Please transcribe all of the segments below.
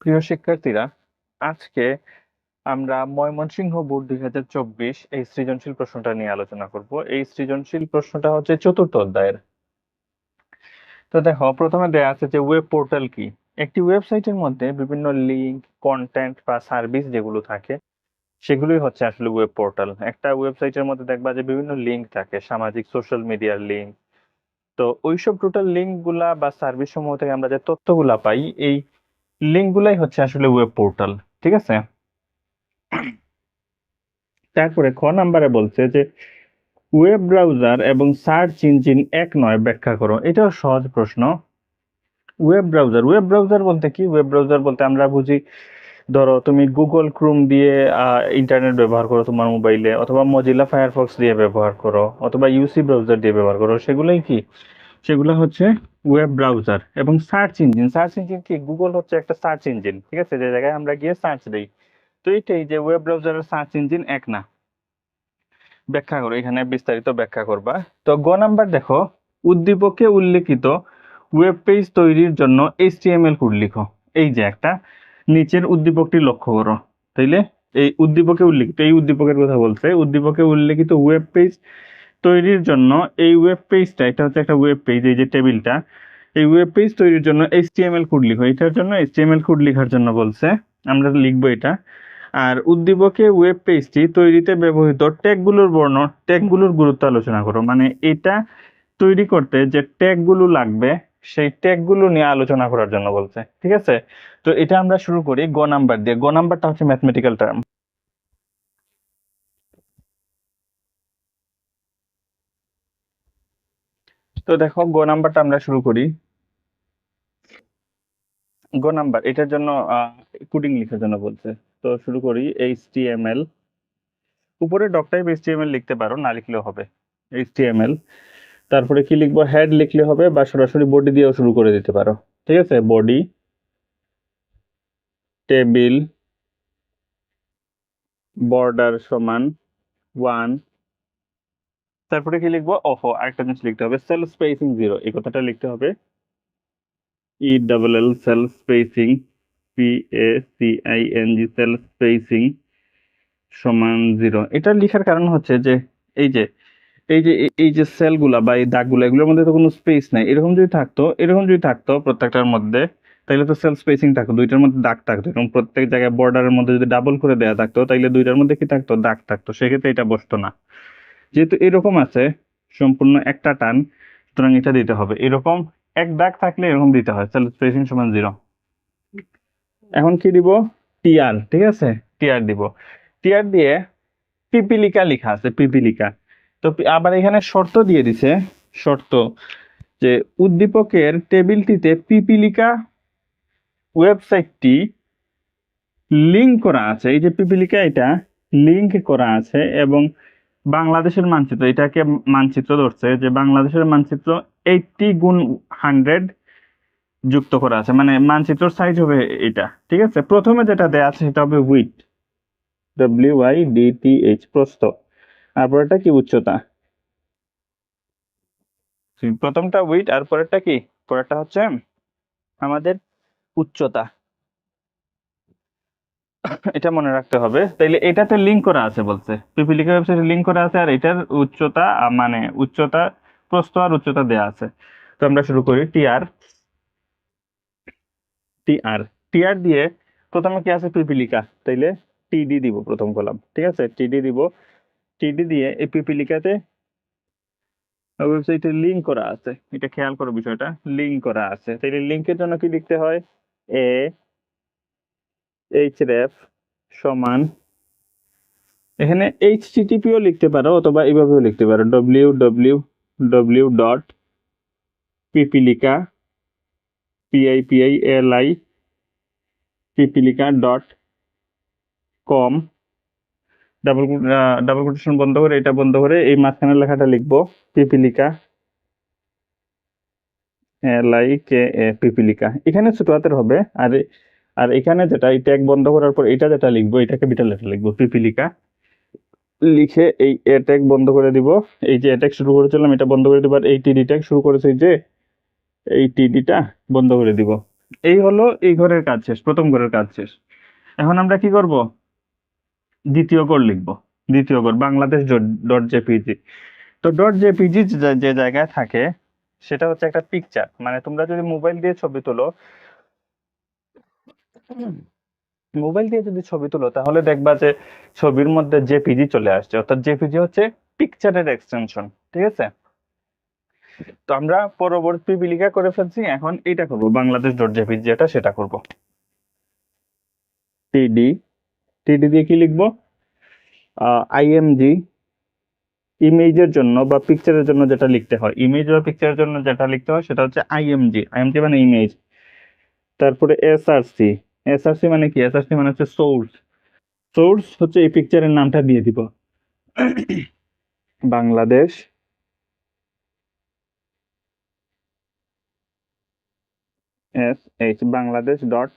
প্রিয় শিক্ষার্থীরা, আজকে আমরা ময়মনসিংহ বোর্ড 2024 এই সৃজনশীল প্রশ্নটা নিয়ে আলোচনা করব। এই সৃজনশীল প্রশ্নটা হচ্ছে চতুর্থ অধ্যায়ের। তো দেখো, প্রথমে দেয়া আছে যে ওয়েব পোর্টাল কি। একটি ওয়েবসাইটের মধ্যে বিভিন্ন লিঙ্ক, কন্টেন্ট বা সার্ভিস যেগুলো থাকে সেগুলোই হচ্ছে আসলে ওয়েব পোর্টাল। একটা ওয়েবসাইটের মধ্যে দেখবা যে বিভিন্ন লিঙ্ক থাকে, সামাজিক সোশ্যাল মিডিয়ার লিঙ্ক। তো ওইসব টোটাল লিঙ্ক গুলা বা সার্ভিস সমূহ থেকে আমরা যে তথ্যগুলা পাই, এই লিঙ্ক গুলাই হচ্ছে আসলে ওয়েব পোর্টাল। ঠিক আছে। তারপরে খ নাম্বারে বলছে যে ওয়েব ব্রাউজার এবং সার্চ ইঞ্জিন এক নয়, ব্যাখ্যা করো। এটাও সহজ প্রশ্ন। ওয়েব ব্রাউজার বলতে কি? ওয়েব ব্রাউজার বলতে আমরা বুঝি, ধরো তুমি গুগল ক্রোম দিয়ে ইন্টারনেট ব্যবহার করো তোমার মোবাইলে, অথবা মজিলা ফায়ারফক্স দিয়ে ব্যবহার করো, অথবা ইউসি ব্রাউজার দিয়ে ব্যবহার করো, সেগুলোই কি? সেগুলো হচ্ছে ওয়েব ব্রাউজার। এবং সার্চ ইঞ্জিন কি? গুগল হচ্ছে একটা সার্চ ইঞ্জিন, ঠিক আছে, যে জায়গায় আমরা গিয়ে সার্চ দিই। তো এইটাই যে ওয়েব ব্রাউজারের সার্চ ইঞ্জিন এক না। ব্যাখ্যা করো, এখানে বিস্তারিত ব্যাখ্যা করবা। তো গ নাম্বার দেখো, উদ্দীপকে উল্লেখিত ওয়েব পেজ তৈরির জন্য HTML কোড লিখো। এই যে একটা নিচের উদ্দীপকটি লক্ষ্য করো। তাইলে এই উদ্দীপকে উল্লেখিত, এই উদ্দীপকের কথা বলছে, উদ্দীপকে উল্লেখিত ওয়েব পেজ তৈরির জন্য এই ওয়েব পেজটা, এটা হচ্ছে একটা ওয়েব পেজ, এই যে টেবিলটা, এই ওয়েব পেজ তৈরির জন্য HTML কোড লিখো। এটার জন্য HTML কোড লেখার জন্য বলছে, আমরা লিখবো এটা। আর উদ্দীপকে ওয়েব পেজটি তৈরিতে ব্যবহৃত ট্যাগগুলোর গুরুত্ব আলোচনা করো। মানে এটা তৈরি করতে যে ট্যাগগুলো লাগবে, সেই ট্যাগগুলো নিয়ে আলোচনা করার জন্য বলছে। ঠিক আছে। তো এটা আমরা শুরু করি গ নাম্বার দিয়ে। গ নাম্বারটা হচ্ছে ম্যাথমেটিক্যাল টার্ম। তো দেখো, গ নাম্বারটা আমরা শুরু করি। গ নাম্বার এটার জন্য কোডিং লেখার জন্য বলছে। তো শুরু করি। HTML, উপরে ডক টাইপ HTML লিখতে পারো, না লিখলেও হবে। HTML, তারপরে কি লিখবো? হেড লিখলে হবে, বা সরাসরি বডি দিয়েও শুরু করে দিতে পারো। ঠিক আছে। বডি, টেবিল, বর্ডার সমান 1। তারপরে কি লিখবো? ওহো, আরেকটা জিনিস লিখতে হবে, সেল স্পেসিং 0, এই কথাটা লিখতে হবে। ELL, sell spacing, PACING, sell spacing সমান 0। এটা লেখার কারণ হচ্ছে যে এই যে এই যে সেলগুলা বা এই দাগগুলা, এগুলোর মধ্যে তো কোনো স্পেস নাই। এরকম যদি থাকতো প্রত্যেকটার মধ্যে, তাহলে তো সেল স্পেসিং থাকতো, দুইটার মধ্যে দাগ থাকতো। এবং প্রত্যেক জায়গায় বর্ডারের মধ্যে যদি ডাবল করে দেয়া থাকতো, তাহলে দুইটার মধ্যে কি থাকতো? দাগ থাকতো। সেক্ষেত্রে এটা বসতো না। যেহেতু এরকম আছে, সম্পূর্ণ একটা টান, সুতরাং এটা দিতে হবে। এরকম এক দাগ থাকলে এরকম দিতে হয়, সেল স্পেসিং সমান 0। এখন কি দিব? টিআর। ঠিক আছে, টিআর দিব। টিআর দিয়ে পিপিলিকা লেখা আছে, পিপিলিকা। তো আবার এখানে শর্ত দিয়ে দিছে, শর্ত যে উদ্দীপকের টেবিলটিতে পিপিলিকা ওয়েবসাইটটি লিংক করা আছে। এই যে পিপিলিকা, এটা লিংক করা আছে। এবং বাংলাদেশের মানচিত্র, এটাকে মানচিত্র ধরছে যে বাংলাদেশের মানচিত্র 80x100 যুক্ত করা আছে। মানে মানচিত্র সাইজ হবে এটা। ঠিক আছে। প্রথমে যেটা দেয়া আছে সেটা হবে উইডথ, WIDTH, প্রস্থ। আর পরেরটা কি? উচ্চতা। প্রথমটা উইডথ, আর পরেরটা কি? পরেরটা হচ্ছে আমাদের উচ্চতা। এটা মনে রাখতে হবে। তাইলে এটাতে লিংক করা আছে বলছে, পিপিলিকা ওয়েবসাইটে লিংক করা আছে, আর এটার উচ্চতা মানে উচ্চতা, প্রস্থ আর উচ্চতা দেয়া আছে। তো আমরা শুরু করি। টিআর, টিআর, টিআর দিয়ে প্রথমে কি আছে? পিপিলিকা। তাইলে টিডি দিব প্রথম কলাম। ঠিক আছে, টিডি দিব। টিডি দিয়ে এই পিপিলিকাতে ওয়েবসাইটে লিংক করা আছে, এটা খেয়াল করো বিষয়টা, লিংক করা আছে। তাইলে লিংকের জন্য কি লিখতে হয়? এ এইচরেফ সমান, এখানে HTTPও লিখতে পারো, অথবা এইভাবেও লিখতে পারো, www dot Pipilika, PIPILI, Pipilika dot com, double quotation বন্ধ করে, এটা বন্ধ করে এই মাঝখানের লেখাটা লিখবো, পিপিলিকা, LIKA, পিপিলিকা। এখানে ছোট হাতের হবে। আর আর এখানে যেটা, এই ট্যাগ বন্ধ করার পর এটা যেটা লিখবো, এটাকে বিটা লেটার লিখবো, পিপিলিকা। লিখে এই এ ট্যাগ বন্ধ করে দিব। এই যে ট্যাগ শুরু করেছিলাম, এটা বন্ধ করে দিব। আর এই টিডি ট্যাগ শুরু করেছি, যে এই টিডিটা বন্ধ করে দিব। এই হলো এই ঘরের কাজ শেষ, প্রথম ঘরের কাজ শেষ। এখন আমরা কি করব? দ্বিতীয় ঘর লিখব। দ্বিতীয় ঘর বাংলাদেশ ডট জেপিজি। তো ডট জেপিজি যে জায়গায় থাকে সেটা হচ্ছে একটা পিকচার, মানে তোমরা যদি মোবাইল দিয়ে ছবি তোলো, মোবাইল দিয়ে যদি ছবি তোলো তাহলে দেখবা যে ছবির মধ্যে জেপিজি চলে আসছে, অর্থাৎ জেপিজি হচ্ছে পিকচারের এক্সটেনশন। ঠিক আছে, তো আমরা পরবর্তী পিপিলিকা করে ফেলছি, এখন এটা করব বাংলাদেশ ডট জেপিজি যেটা সেটা করব। টিডি, টিডি দিয়ে কি লিখবো? আইএমজি, ইমেজের জন্য বা পিকচারের জন্য যেটা লিখতে হয়, ইমেজ বা পিকচারের জন্য যেটা লিখতে হয় সেটা হচ্ছে আইএমজি। আইএমজি মানে ইমেজ। তারপরে এসআরসি, এসআরসি মানে কি? এসআরসি মানে হচ্ছে সোর্স। সোর্স হচ্ছে এই পিকচারের নামটা দিয়ে দিব, বাংলাদেশ বাংলাদেশ ডট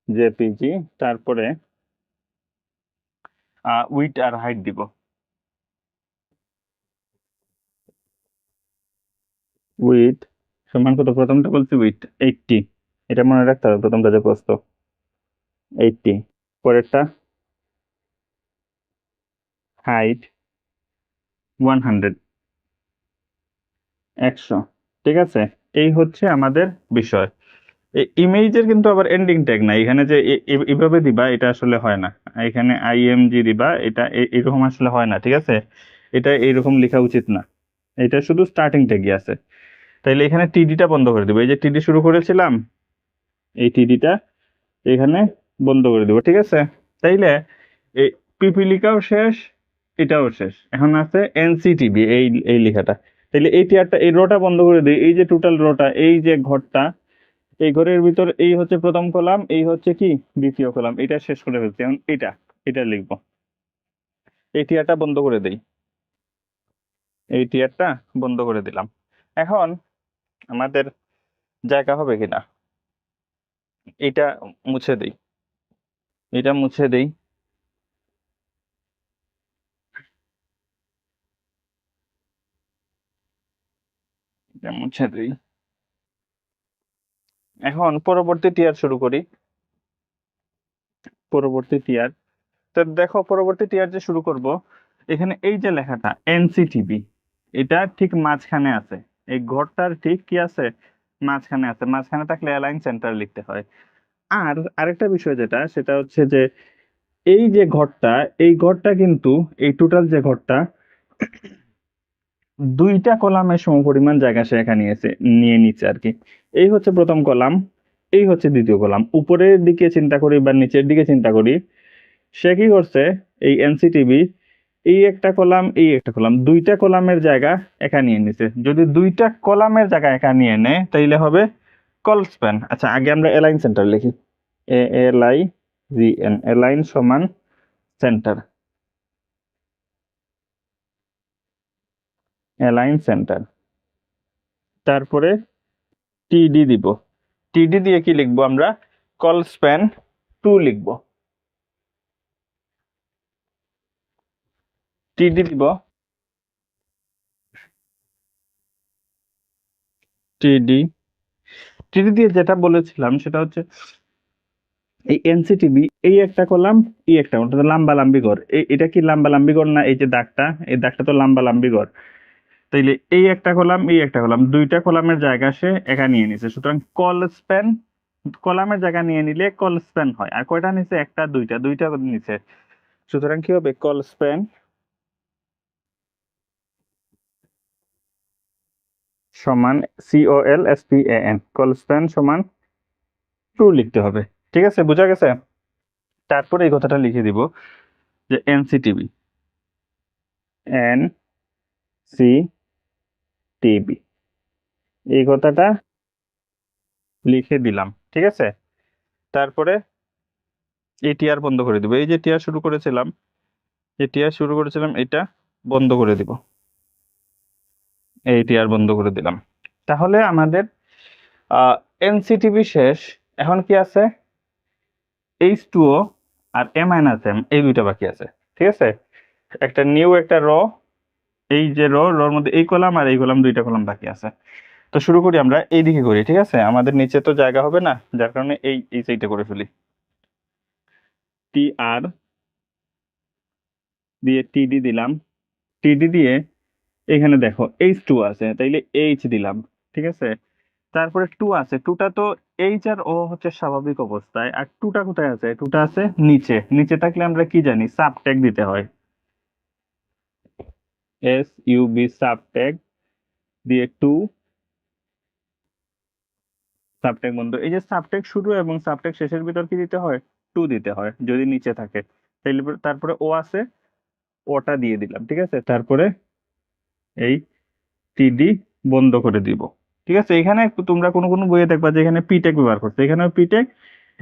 জেপিজি। তারপরে উইথ আর হাইট দিব। উইথ সমান কত? প্রথমটা বলছি উইথ 80, এটা মনে রাখতে হবে, প্রথমটা যে প্রস্থ 80। পরেরটা হাইট 100, 100। ঠিক আছে, এই হচ্ছে আমাদের বিষয়। এই ইমেজের কিন্তু আবার এন্ডিং ট্যাগ নাই এখানে, যে এভাবে দিবা এটা আসলে হয় না। এখানে আইএমজি দিবা, এটা এরকম আসলে হয় না। ঠিক আছে, এটা এইরকম লেখা উচিত না, এটা শুধু স্টার্টিং ট্যাগই আছে। তাইলে এখানে টিডিটা বন্ধ করে দিব, এই যে টিডি শুরু করেছিলাম এই টিডিটা এখানে বন্ধ করে দিব। ঠিক আছে, তাইলে এই পিপিলিকাও শেষ, এটাও শেষ। এখন আছে এনসিটিভি, এই এই লেখাটা। তাইলে এই টিয়ারটা, এই রোটা বন্ধ করে দিই। এই যে টোটাল রোটা, এই যে ঘরটা, এই ঘরের ভিতর এই হচ্ছে প্রথম কলাম, এই হচ্ছে কি দ্বিতীয় কলাম, এটা শেষ করে ফেলছি। এখন এটা এটা লিখবো। এই টিয়ারটা বন্ধ করে দেই, এই টিয়ারটা বন্ধ করে দিলাম। এখন আমাদের জায়গা হবে কিনা এটা মুছে দেই, এটা মুছে দেই। এটা মুছে দেই। এখন পরবর্তী টিয়ার শুরু করি। পরবর্তী টিয়ার, তো দেখো পরবর্তী টিয়ার যে শুরু করব, এখানে এই যে লেখাটা এনসিটিভি, এটা ঠিক মাঝখানে আছে। এই ঘরটার ঠিক কি আছে? মাঝখানে আছে। মাঝখানে থাকলে অ্যালাইন সেন্টার লিখতে হয়। আর আরেকটা বিষয় যেটা, সেটা হচ্ছে যে এই যে ঘরটা, এই ঘরটা কিন্তু, এই টোটাল যে ঘরটা, দুইটা কলামের সমপরিমাণ জায়গা সে একা নিয়েছে, নিয়ে নিচ্ছে আর কি। এই হচ্ছে প্রথম কলাম, এই হচ্ছে দ্বিতীয় কলাম। উপরের দিকে চিন্তা করি বা নিচের দিকে চিন্তা করি, সে কি করছে? এই এনসিটিভি এই একটা কলাম, এই একটা কলাম, দুইটা কলামের জায়গা একা নিয়ে নিছে। যদি দুইটা কলামের জায়গা একা নিয়ে নেয় তাইলে হবে কল স্প্যান। আচ্ছা, আগে আমরা অ্যালাইন সেন্টার লিখি। এএলআইজিএন, অ্যালাইন সমান সেন্টার, অ্যালাইন সেন্টার। তারপরে টিডি দিব। টিডি দিয়ে কি লিখবো আমরা? কল স্প্যান 2 লিখবো। টিডি দিব, টিডি। টিডি দিয়ে যেটা বলেছিলাম সেটা হচ্ছে এই এনসিটিভি এই একটা কলাম, এই একটা, ওটা তো লাম্বা লাম্বি ঘর। এটা কি লাম্বা লাম্বি ঘর না? এই যে দাগটা, এই দাগটা তো লাম্বা লাম্বি ঘর। তাইলে এই একটা কলাম, এই একটা কলাম, দুইটা কলামের জায়গা সে একা নিয়ে নিছে। সুতরাং কল স্প্যান, কলামের জায়গা নিয়ে নিলে কল স্প্যান হয়। আর কয়টা নিচে? একটা, দুইটা, দুইটা নিচে। সুতরাং কি হবে? কল স্প্যান সমান COLSPAN, কল স্প্যান সমান 2 লিখতে হবে। ঠিক আছে, বোঝা গেছে? তারপরে এই কথাটা লিখে দিব যে এনসিটিভি, এনসিটিভি, এই কথাটা লিখে দিলাম। ঠিক আছে, তারপরে এই টিআর বন্ধ করে দিব। এই যে টিআর শুরু করেছিলাম, যে টিআর শুরু করেছিলাম এটা বন্ধ করে দিব, এই টিআর বন্ধ করে দিলাম। তাহলে আমাদের এনসিটিভি শেষ। এখন কি আছে? H2O আর A-M, এই দুইটা বাকি আছে। ঠিক আছে, একটা নিউ একটা র, এই যে র, রর মধ্যে এই কলাম আর এই কলাম, দুইটা কলাম বাকি আছে। তো শুরু করি আমরা এই দিকে করি, ঠিক আছে? আমাদের নিচে তো জায়গা হবে না, যার কারণে এই সাইডটা করে ফেলি। টি আর দিয়ে টিডি দিলাম, টিডি দিয়ে এখানে দেখো H2 আছে, তাইলে এইচ দিলাম, ঠিক আছে? তারপরে টু আছে, টুটা তো এইচ আর ও হচ্ছে স্বাভাবিক অবস্থায়, আর টুটা কোথায় আছে? টুটা আছে নিচে, নিচে থাকলে আমরা কি জানি সাবট্যাগ দিতে হয়, SUB সাবট্যাগ দিয়ে টু, সাবট্যাগ বন্ধ। এই যে সাবট্যাগ শুরু এবং সাবট্যাগ শেষের ভিতর কি দিতে হয়? টু দিতে হয় যদি নিচে থাকে। তারপরে ও আছে, ওটা দিয়ে দিলাম, ঠিক আছে? তারপরে এই টিডি বন্ধ করে দিব, ঠিক আছে? এখানে তোমরা কোনো কোনো বইয়ে দেখবা যে এখানে পিটেক ব্যবহার করছে, এখানেও পিটেক,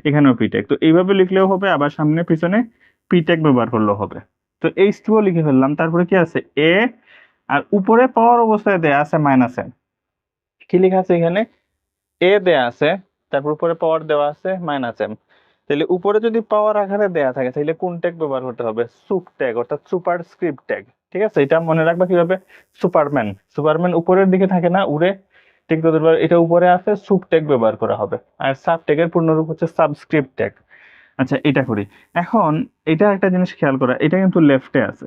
এখানেও পিটেক। তো এইভাবে লিখলেও হবে, আবার সামনে পিছনে পিটেক ব্যবহার করলেও হবে। তো H2 লিখে ফেললাম। তারপরে কি আছে? এ, আর উপরে পাওয়ার অবস্থায় দেয়া আছে -m। কি লেখা আছে এখানে? এ দেয়া আছে, তারপর উপরে পাওয়ার দেওয়া আছে -m। তাহলে উপরে যদি পাওয়ার আকারে দেয়া থাকে তাহলে কোন ট্যাগ ব্যবহার করতে হবে? সুপ ট্যাগ, অর্থাৎ সুপার স্ক্রিপ্ট ট্যাগ, ঠিক আছে? এটা মনে রাখবা কিভাবে। সুপারম্যান, সুপারম্যান উপরের দিকে থাকে না, উড়ে, ঠিক ততবার এটা উপরে আছে, সুপ ট্যাগ ব্যবহার করা হবে। আর সাব ট্যাগের পূর্ণরূপ হচ্ছে সাবস্ক্রিপ্ট ট্যাগ। আচ্ছা, এটা করি। এখন এটা একটা জিনিস খেয়াল করা, এটা কিন্তু লেফটে আছে,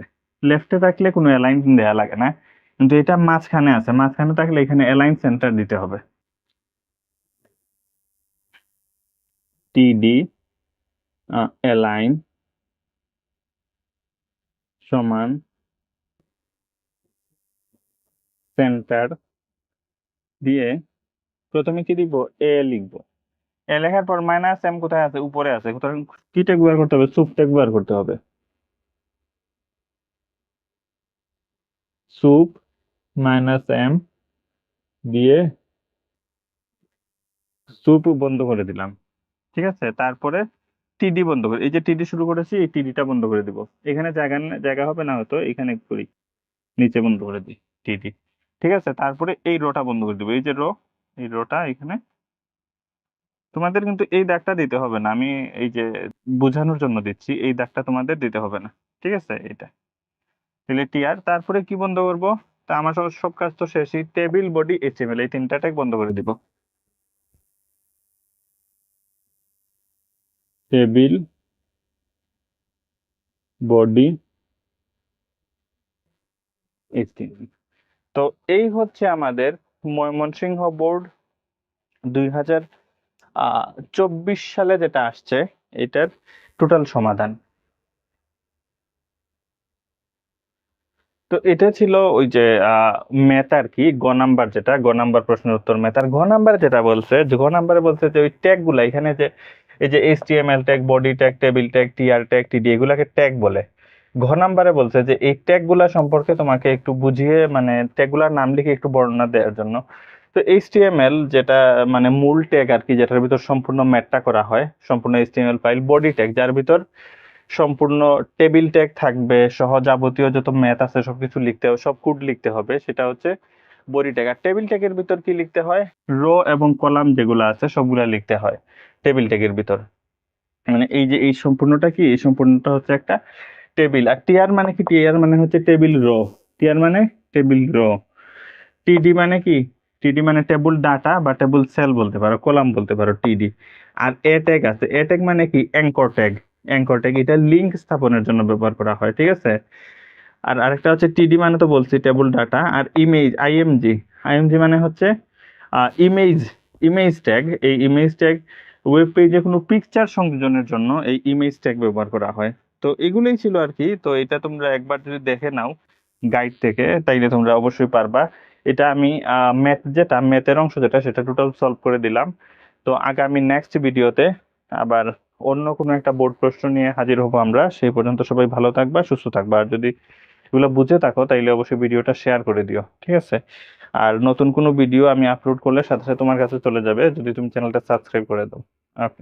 লেফটে থাকলে কোনো অ্যালাইন দেয়া লাগে না, কিন্তু এটা মাঝখানে আছে, মাঝখানে থাকলে এখানে অ্যালাইন সেন্টার দিতে হবে। টিডি অ্যালাইন সমান সেন্টার দিয়ে প্রথমে কি দিব? এ লিখবো। এ লেখার পর -m কোথায় আছে? উপরে আছে, কোথায়? কি ট্যাগ ব্যবহার করতে হবে? সুপ ট্যাগ ব্যবহার করতে হবে। সুপ -m দিয়ে সুপ বন্ধ করে দিলাম, ঠিক আছে? তারপরে টিডি বন্ধ করে, এই যে টিডি শুরু করেছি, এই টিডিটা বন্ধ করে দিব। এখানে জায়গা হবে না হয়তো, এখানে করি, নিচে বন্ধ করে দিই টিডি, ঠিক আছে? তারপরে এই রোটা বন্ধ করে দিব, এই যে রো, এই রোটা এখানে। তোমাদের কিন্তু এই দাগটা দিতে হবে না, আমি এই যে বোঝানোর জন্য দিচ্ছি, এই দাগটা তোমাদের দিতে হবে না, ঠিক আছে? এটা তাহলে টিআর, তারপরে কি বন্ধ করব? তা আমার সব কাজ তো শেষই, টেবিল বডি HTML, এই তিনটা ট্যাগ বন্ধ করে দিব। Table body HTML। তো এই হচ্ছে আমাদের ময়মনসিংহ বোর্ড 2024 সালে যেটা আসছে, এটার টোটাল সমাধান। তো এটা ছিল ওই যে ম্যাথ আর কি, গ নাম্বার, যেটা গ নাম্বার প্রশ্নের উত্তর ম্যাথ। আর ঘ নাম্বার যেটা বলছে, যে ঘ নাম্বারে বলছে যে ওই ট্যাগ গুলা এখানে যে এই যে HTML tag, body tag, table tag, TR tag, TD, এগুলাকে ট্যাগ বলে। ঘ নাম্বারে বলছে যে এই ট্যাগ গুলা সম্পর্কে তোমাকে একটু বুঝিয়ে, মানে ট্যাগ গুলার নাম লিখে একটু বর্ণনা দেওয়ার জন্য। তো HTML যেটা মানে মূল ট্যাগ আর কি, যেটার ভিতর সম্পূর্ণ ম্যাথটা করা হয়, সম্পূর্ণ HTML ফাইল। বডি ট্যাগ, যার ভিতর সম্পূর্ণ টেবিল ট্যাগ থাকবে, সহ যাবতীয় যত ম্যাথ আছে সবকিছু লিখতে হবে, সব কোড লিখতে হবে, সেটা হচ্ছে বডি ট্যাগ। আর টেবিল ট্যাগের ভিতর কি লিখতে হয়? রো এবং কলাম যেগুলো আছে সবগুলা লিখতে হয় টেবিল ট্যাগের ভিতর। মানে এই যে এই সম্পূর্ণটা কি, এই সম্পূর্ণটা হচ্ছে একটা টেবিল। আর টিআর মানে কি? টিআর মানে হচ্ছে টেবিল রো, টিআর মানে টেবিল রো। টিডি মানে কি? টিডি মানে টেবিল ডাটা বা টেবিল সেল বলতে পারো, কলাম বলতে পারো, টিডি। আর এ ট্যাগ আছে, এ ট্যাগ মানে কি? অ্যাঙ্কর ট্যাগ, অ্যাঙ্কর ট্যাগ এটা লিঙ্ক স্থাপনের জন্য ব্যবহার করা হয়, ঠিক আছে? আর আরেকটা হচ্ছে টিডি, মানে তো বলছি টেবিল ডাটা। আর ইমেজ, আইএমজি, আইএমজি মানে হচ্ছে ইমেজ, ইমেজ ট্যাগ। এই ইমেজ ট্যাগ ওয়েব পেজে কোনো পিকচার সংযোজনের জন্য এই ইমেজ ট্যাগ ব্যবহার করা হয়। তো এগুলোই ছিল আর কি। তো এটা তোমরা একবার যদি দেখে নাও গাইড থেকে, তাইলে তোমরা অবশ্যই পারবা। এটা আমি ম্যাথের অংশ যেটা, সেটা টোটাল সলভ করে দিলাম। তো আগামী নেক্সট ভিডিওতে আবার অন্য কোনো একটা বোর্ড প্রশ্ন নিয়ে হাজির হব আমরা। সেই পর্যন্ত সবাই ভালো থাকবা, সুস্থ থাকবা। আর যদি এগুলো বুঝে থাকো তাইলে অবশ্যই ভিডিওটা শেয়ার করে দিও, ঠিক আছে? আর নতুন কোনো ভিডিও আমি আপলোড করলে সাথে সাথে তোমার কাছে চলে যাবে, যদি তুমি চ্যানেলটা সাবস্ক্রাইব করে দাও। ওকে।